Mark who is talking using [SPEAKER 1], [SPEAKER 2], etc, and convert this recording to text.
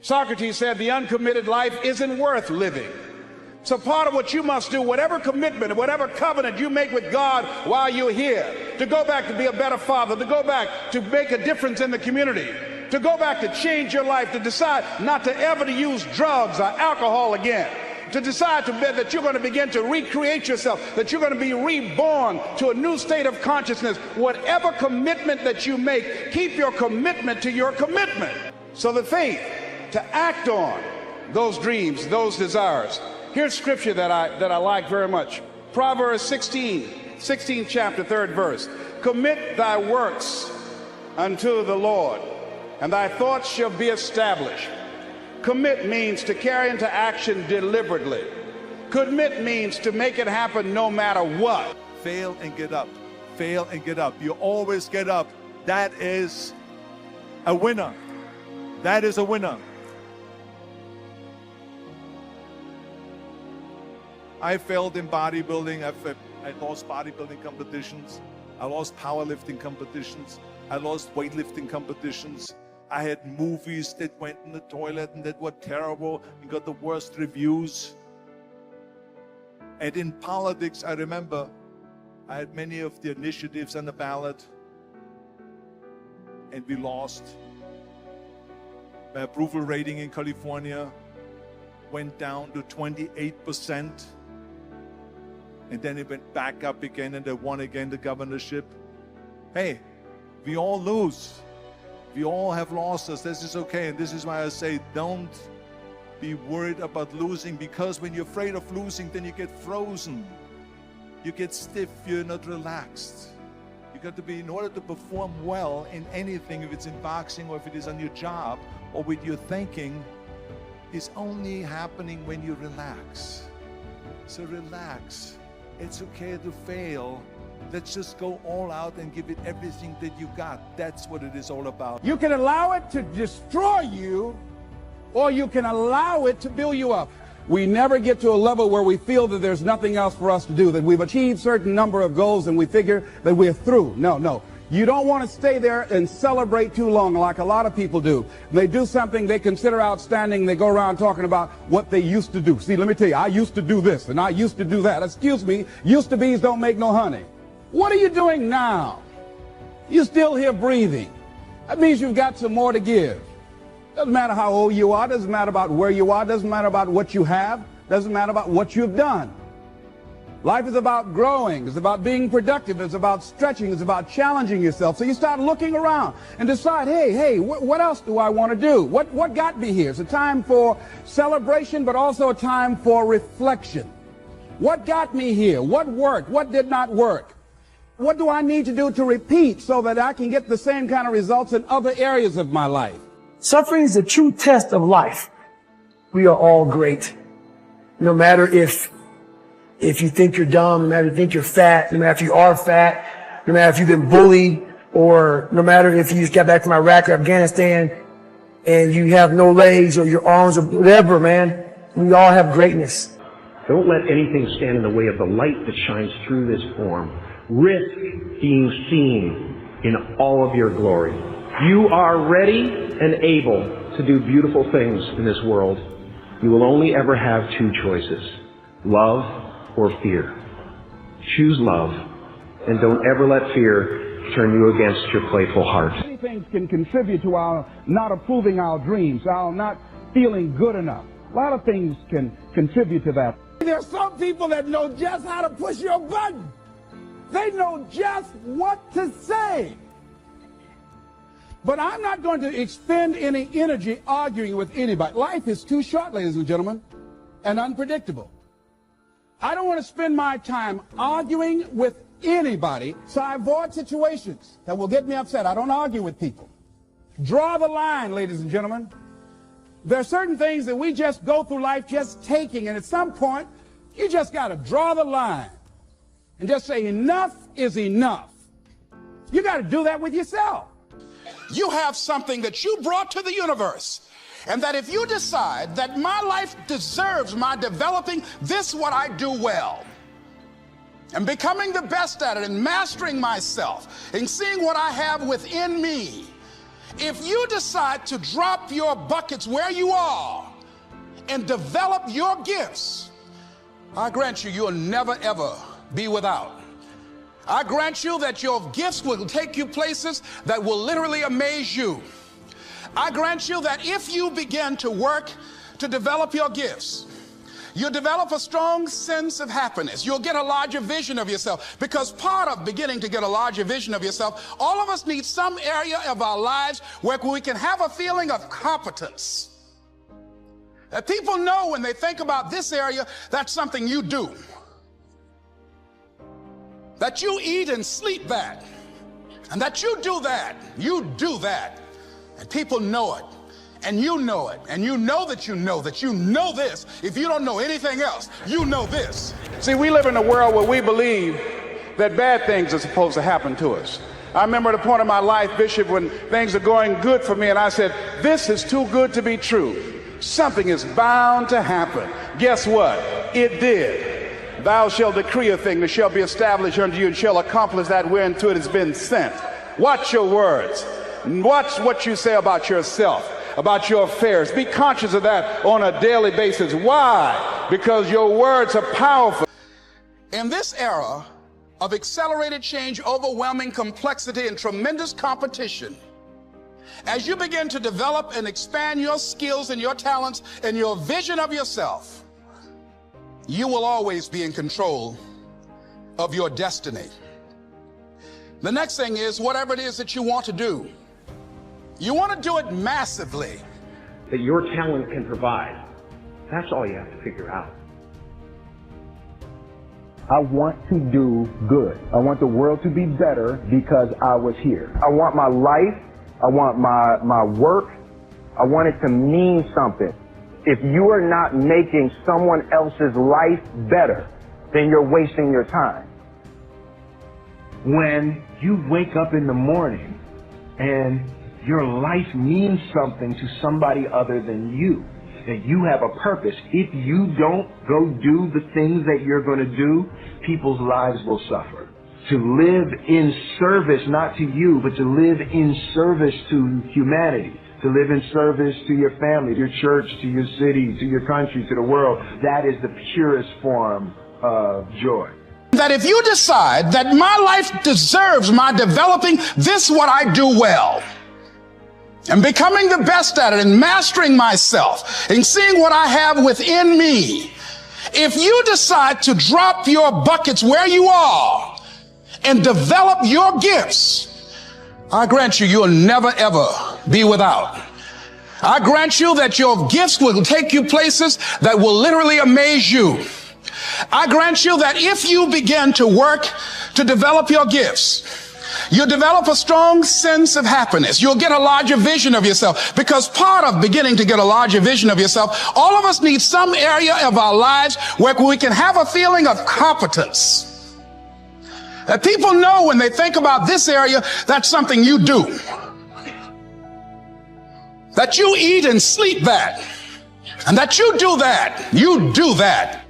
[SPEAKER 1] Socrates said the uncommitted life isn't worth living. So part of what you must do, whatever commitment, whatever covenant you make with God while you're here, to go back to be a better father, to go back to make a difference in the community, to go back to change your life, to decide not to ever to use drugs or alcohol again, to decide that you're going to begin to recreate yourself, that you're going to be reborn to a new state of consciousness. Whatever commitment that you make, keep your commitment to your commitment. So the faith to act on those dreams, those desires. Here's scripture that I like very much. Proverbs 16th chapter, 3rd verse. Commit thy works unto the Lord, and thy thoughts shall be established. Commit means to carry into action deliberately. Commit means to make it happen no matter what.
[SPEAKER 2] Fail and get up. Fail and get up. You always get up. That is a winner. That is a winner. I failed in bodybuilding. I lost bodybuilding competitions. I lost powerlifting competitions. I lost weightlifting competitions. I had movies that went in the toilet and that were terrible and got the worst reviews. And in politics, I remember I had many of the initiatives on the ballot, and we lost. My approval rating in California went down to 28%. And then it went back up again, and they won again the governorship. Hey, we all lose. We all have losses. This is okay. And this is why I say don't be worried about losing, because when you're afraid of losing, then you get frozen. You get stiff. You're not relaxed. You got to be, in order to perform well in anything, if it's in boxing or if it is on your job or with your thinking, is only happening when you relax. So relax. It's okay to fail. Let's just go all out and give it everything that you got. That's what it is all about.
[SPEAKER 1] You can allow it to destroy you, or you can allow it to build you up. We never get to a level where we feel that there's nothing else for us to do, that we've achieved certain number of goals and we figure that we're through. No. You don't want to stay there and celebrate too long like a lot of people do. They do something they consider outstanding. They go around talking about what they used to do. See, let me tell you, I used to do this and I used to do that. Excuse me, used to be's don't make no honey. What are you doing now? You're still here breathing. That means you've got some more to give. Doesn't matter how old you are. Doesn't matter about where you are. Doesn't matter about what you have. Doesn't matter about what you've done. Life is about growing. It's about being productive. It's about stretching. It's about challenging yourself. So you start looking around and decide, hey, what else do I want to do? What got me here? It's a time for celebration, but also a time for reflection. What got me here? What worked? What did not work? What do I need to do to repeat so that I can get the same kind of results in other areas of my life?
[SPEAKER 3] Suffering is the true test of life. We are all great. No matter if you think you're dumb, no matter if you think you're fat, no matter if you are fat, no matter if you've been bullied, or no matter if you just got back from Iraq or Afghanistan and you have no legs or your arms or whatever, man, we all have greatness.
[SPEAKER 4] Don't let anything stand in the way of the light that shines through this form. Risk being seen in all of your glory. You are ready and able to do beautiful things in this world. You will only ever have two choices, love or fear. Choose love, and don't ever let fear turn you against your playful heart.
[SPEAKER 1] Many things can contribute to our not approving our dreams, our not feeling good enough. A lot of things can contribute to that. There are some people that know just how to push your button. They know just what to say. But I'm not going to expend any energy arguing with anybody. Life is too short, ladies and gentlemen, and unpredictable. I don't want to spend my time arguing with anybody, so I avoid situations that will get me upset. I don't argue with people. Draw the line, ladies and gentlemen. There are certain things that we just go through life just taking, and at some point, you just got to draw the line and just say enough is enough. You got to do that with yourself. You have something that you brought to the universe, and that if you decide that my life deserves my developing this what I do well, and becoming the best at it, and mastering myself, and seeing what I have within me, If you decide to drop your buckets where you are and develop your gifts, I grant you, you'll never ever be without. I grant you that your gifts will take you places that will literally amaze you. I grant you that if you begin to work to develop your gifts, you'll develop a strong sense of happiness. You'll get a larger vision of yourself, because part of beginning to get a larger vision of yourself, all of us need some area of our lives where we can have a feeling of competence. That people know when they think about this area, that's something you do. That you eat and sleep that. And that you do that. You do that. And people know it. And you know it. And you know that you know this. If you don't know anything else, you know this. See, we live in a world where we believe that bad things are supposed to happen to us. I remember at a point in my life, Bishop, when things are going good for me, and I said, this is too good to be true. Something is bound to happen. Guess what? It did. Thou shalt decree a thing that shall be established unto you, and shall accomplish that whereunto it has been sent. Watch your words. Watch what you say about yourself, about your affairs. Be conscious of that on a daily basis. Why? Because your words are powerful. In this era of accelerated change, overwhelming complexity, and tremendous competition, as you begin to develop and expand your skills and your talents and your vision of yourself, you will always be in control of your destiny. The next thing is, whatever it is that you want to do, you want to do it massively.
[SPEAKER 4] That your talent can provide. That's all you have to figure out.
[SPEAKER 5] I want to do good. I want the world to be better because I was here. I want my life, I want my work, I want it to mean something. If you are not making someone else's life better, then you're wasting your time.
[SPEAKER 6] When you wake up in the morning and your life means something to somebody other than you, that you have a purpose. If you don't go do the things that you're going to do, people's lives will suffer. To live in service, not to you, but to live in service to humanity, to live in service to your family, to your church, to your city, to your country, to the world, that is the purest form of joy.
[SPEAKER 1] That if you decide that my life deserves my developing this what I do well, and becoming the best at it, and mastering myself, and seeing what I have within me, if you decide to drop your buckets where you are and develop your gifts, I grant you, you'll never ever be without. I grant you that your gifts will take you places that will literally amaze you. I grant you that if you begin to work to develop your gifts, you'll develop a strong sense of happiness. You'll get a larger vision of yourself, because part of beginning to get a larger vision of yourself, all of us need some area of our lives where we can have a feeling of competence. That people know when they think about this area, that's something you do. That you eat and sleep that. And that you do that. You do that.